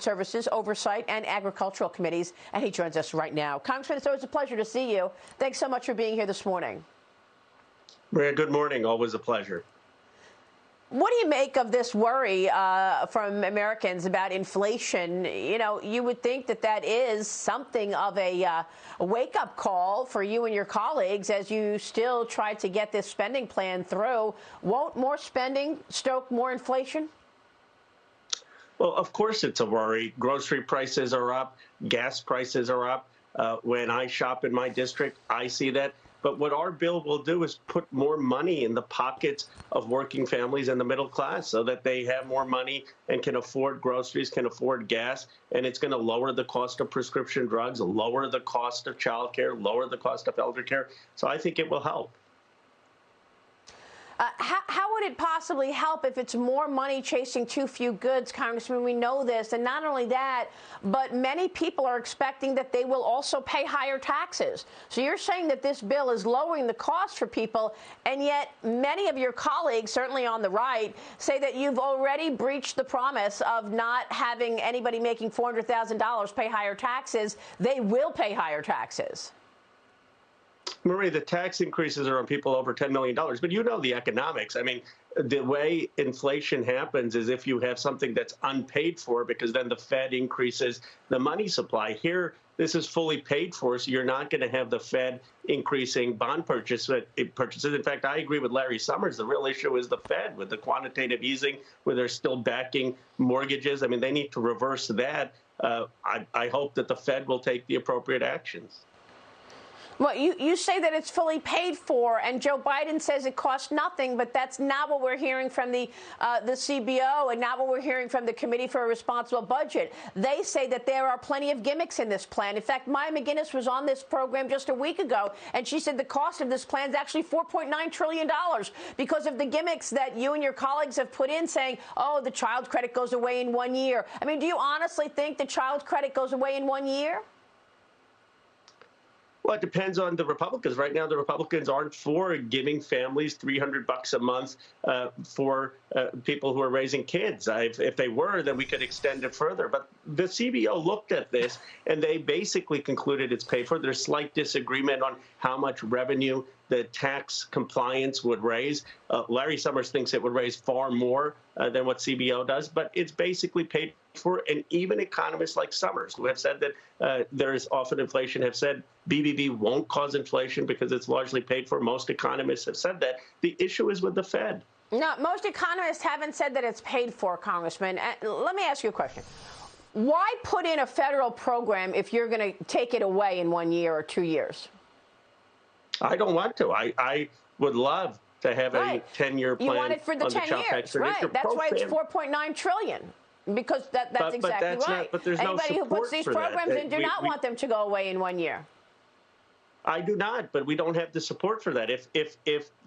Services, Oversight, and Agricultural Committees, and he joins us right now. Congressman, it's always a pleasure to see you. Thanks so much for being here this morning. Maria, good morning. Always a pleasure. What do you make of this worry from Americans about inflation? You know, you would think that that is something of a wake-up call for you and your colleagues as you still try to get this spending plan through. Won't more spending stoke more inflation? Well, of course it's a worry. Grocery prices are up. Gas prices are up. When I shop in my district, I see that. But what our bill will do is put more money in the pockets of working families and the middle class so that they have more money and can afford groceries, can afford gas, and it's going to lower the cost of prescription drugs, lower the cost of childcare, lower the cost of elder care. So I think it will help. How would it possibly help if it's more money chasing too few goods, Congressman? We know this. And not only that, but many people are expecting that they will also pay higher taxes. So you're saying that this bill is lowering the cost for people, and yet many of your colleagues, certainly on the right, say that you've already breached the promise of not having anybody making $400,000 pay higher taxes. They will pay higher taxes. Marie, the tax increases are on people over $10 million, but you know the economics. I mean, the way inflation happens is if you have something that's unpaid for, because then the Fed increases the money supply. Here, this is fully paid for, so you're not going to have the Fed increasing bond purchases. In fact, I agree with Larry Summers. The real issue is the Fed with the quantitative easing, where they're still backing mortgages. I mean, they need to reverse that. I hope that the Fed will take the appropriate actions. Well, you say that it's fully paid for, and Joe Biden says it costs nothing, but that's not what we're hearing from the CBO and not what we're hearing from the Committee for a Responsible Budget. They say that there are plenty of gimmicks in this plan. In fact, Maya McGinnis was on this program just a week ago, and she said the cost of this plan is actually $4.9 trillion because of the gimmicks that you and your colleagues have put in, saying, oh, the child credit goes away in 1 year. I mean, do you honestly think the child credit goes away in 1 year? Well, it depends on the Republicans. Right now, the Republicans aren't for giving families $300 a month for people who are raising kids. If they were, then we could extend it further. But the CBO looked at this, and they basically concluded it's paid for. There's slight disagreement on how much revenue the tax compliance would raise. Larry Summers thinks it would raise far more than what CBO does, but it's basically paid for. And even economists like Summers, who have said that there is often inflation, have said BBB won't cause inflation because it's largely paid for. Most economists have said that. The issue is with the Fed. No, most economists haven't said that it's paid for, Congressman. Let me ask you a question. Why put in a federal program if you're going to take it away in 1 year or 2 years? I don't want to. I would love to have a 10-year plan. You want it for the 10 years, right? That's why it's $4.9 trillion. Because that's exactly right. But there's Anybody no who puts these programs in do not want them to go away in 1 year. I do not, but we don't have the support for that. If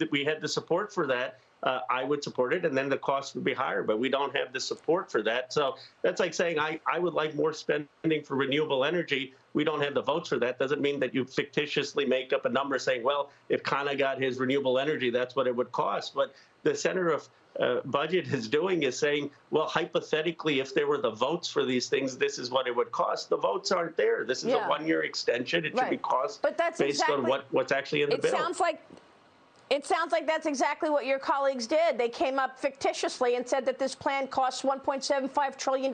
we had the support for that, I would support it, and then the cost would be higher. But we don't have the support for that. So that's like saying I would like more spending for renewable energy. We don't have the votes for that. Doesn't mean that you fictitiously make up a number saying, well, if Khanna got his renewable energy, that's what it would cost. What the Center of Budget is doing is saying, well, hypothetically, if there were the votes for these things, this is what it would cost. The votes aren't there. This is a 1 year extension. It should be cost based on what's actually in the bill. It sounds like that's exactly what your colleagues did. They came up fictitiously and said that this plan costs $1.75 trillion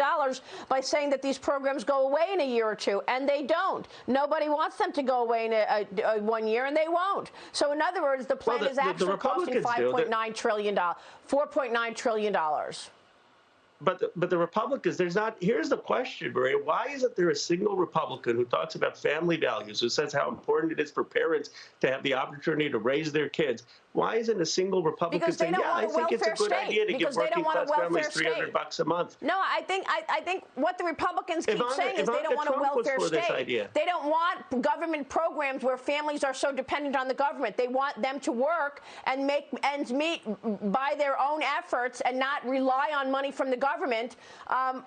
by saying that these programs go away in a year or two, and they don't. Nobody wants them to go away in 1 year, and they won't. So, in other words, the plan is actually costing $5.9 trillion, $4.9 trillion. But the Republicans, here's the question, Maria. Why isn't there a single Republican who talks about family values, who says how important it is for parents to have the opportunity to raise their kids? Why isn't a single Republican saying, yeah, I think it's a good idea to give working class families $300 a month? No, I think what the Republicans keep saying is they don't want a welfare state. They don't want government programs where families are so dependent on the government. They want them to work and make ends meet by their own efforts and not rely on money from the government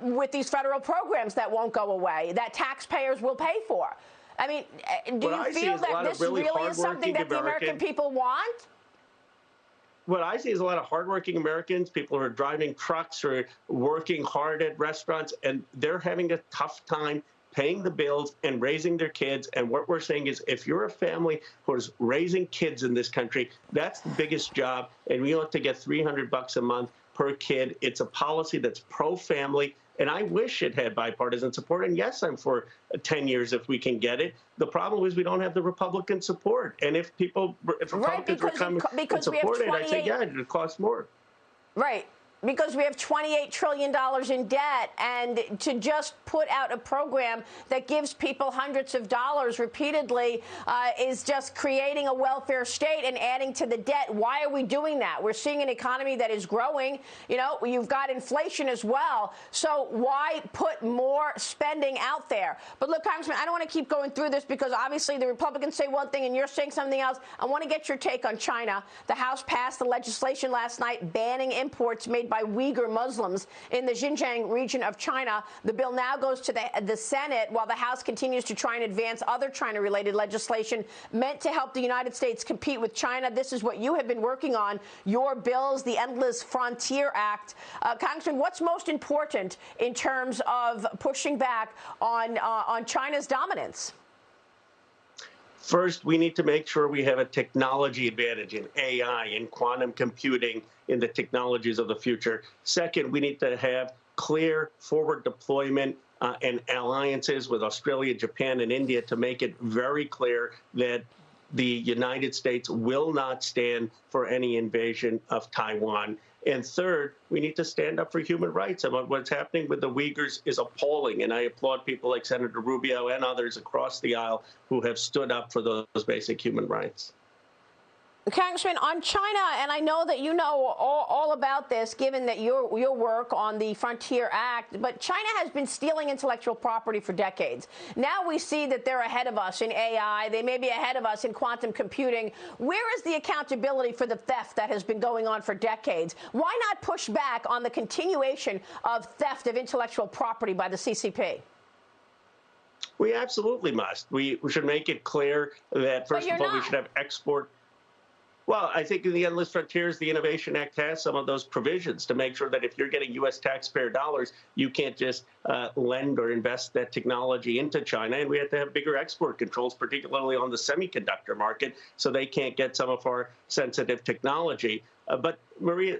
with these federal programs that won't go away, that taxpayers will pay for. I mean, do you feel that this really is something that the American people want? what I see is a lot of hardworking Americans, people who are driving trucks or working hard at restaurants, and they're having a tough time paying the bills and raising their kids. And what we're saying is, if you're a family who is raising kids in this country, that's the biggest job, and we ought to get $300 a month per kid. It's a policy that's pro-family, and I wish it had bipartisan support. And yes, I'm for 10 years if we can get it. The problem is we don't have the Republican support. And if Republicans were coming and support it, I'd say, yeah, it would cost more. Right. Because we have $28 trillion in debt, and to just put out a program that gives people hundreds of dollars repeatedly is just creating a welfare state and adding to the debt. Why are we doing that? We're seeing an economy that is growing. You know, you've got inflation as well. So why put more spending out there? But look, Congressman, I don't want to keep going through this because obviously the Republicans say one thing and you're saying something else. I want to get your take on China. The House passed the legislation last night banning imports made by Uyghur Muslims in the Xinjiang region of China. The bill now goes to the Senate while the House continues to try and advance other China-related legislation meant to help the United States compete with China. This is what you have been working on, your bills, the Endless Frontier Act. Congressman, what's most important in terms of pushing back on China's dominance? First, we need to make sure we have a technology advantage in AI, in quantum computing, in the technologies of the future. Second, we need to have clear forward deployment and alliances with Australia, Japan, and India to make it very clear that the United States will not stand for any invasion of Taiwan. And third, we need to stand up for human rights. And what's happening with the Uyghurs is appalling. And I applaud people like Senator Rubio and others across the aisle who have stood up for those basic human rights. Congressman, on China, and I know that you know all about this, given that your work on the Frontier Act, but China has been stealing intellectual property for decades. Now we see that they're ahead of us in AI. They may be ahead of us in quantum computing. Where is the accountability for the theft that has been going on for decades? Why not push back on the continuation of theft of intellectual property by the CCP? We absolutely must. We should make it clear that, first of all, we should have export. Well, I think in the Endless Frontiers, the Innovation Act has some of those provisions to make sure that if you're getting U.S. taxpayer dollars, you can't just lend or invest that technology into China. And we have to have bigger export controls, particularly on the semiconductor market, so they can't get some of our sensitive technology. But, Maria,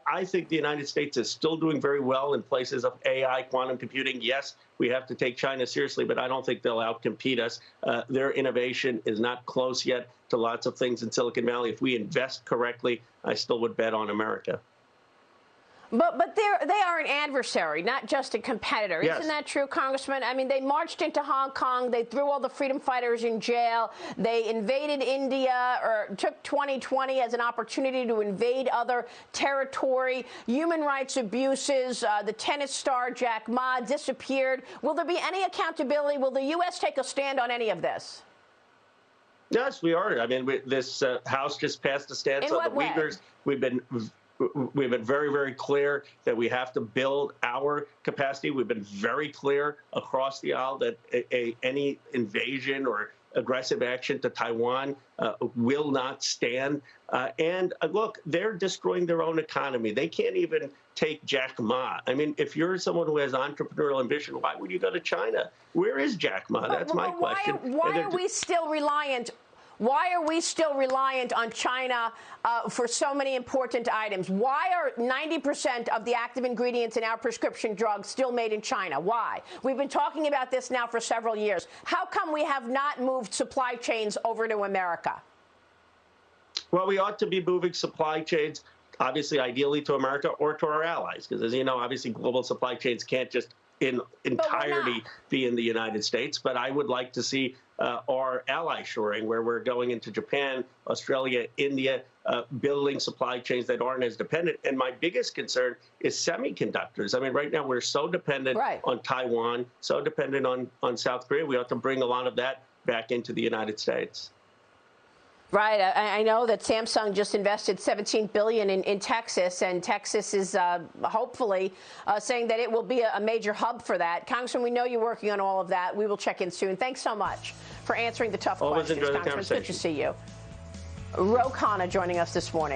I think the United States is still doing very well in places of AI, quantum computing. Yes, we have to take China seriously, but I don't think they'll outcompete us. Their innovation is not close yet to lots of things in Silicon Valley. If we invest correctly, I still would bet on America. But they are an adversary, not just a competitor. Yes. Isn't that true, Congressman? I mean, they marched into Hong Kong. They threw all the freedom fighters in jail. They invaded India, or took 2020 as an opportunity to invade other territory. Human rights abuses. The tennis star Jack Ma disappeared. Will there be any accountability? Will the U.S. take a stand on any of this? Yes, we are. I mean, this House just passed a stance on the Uyghurs. We've been very, very clear that we have to build our capacity. We've been very clear across the aisle that any invasion or aggressive action to Taiwan will not stand. And look, they're destroying their own economy. They can't even take Jack Ma. I mean, if you're someone who has entrepreneurial ambition, why would you go to China? Where is Jack Ma? That's my question. Why are we still reliant? Why are we still reliant on China for so many important items? Why are 90% of the active ingredients in our prescription drugs still made in China? Why? We've been talking about this now for several years. How come we have not moved supply chains over to America? Well, we ought to be moving supply chains, obviously, ideally to America or to our allies, because, as you know, obviously global supply chains can't just in entirety be in the United States. But I would like to see our ally shoring, where we're going into Japan, Australia, India, building supply chains that aren't as dependent. And my biggest concern is semiconductors. I mean, right now we're so dependent on Taiwan, so dependent on South Korea. We ought to bring a lot of that back into the United States. Right. I know that Samsung just invested $17 billion in Texas, and Texas is hopefully saying that it will be a major hub for that. Congressman, we know you're working on all of that. We will check in soon. Thanks so much for answering the tough questions, Always enjoy the Congressman. conversation. Good to see you. Khanna joining us this morning.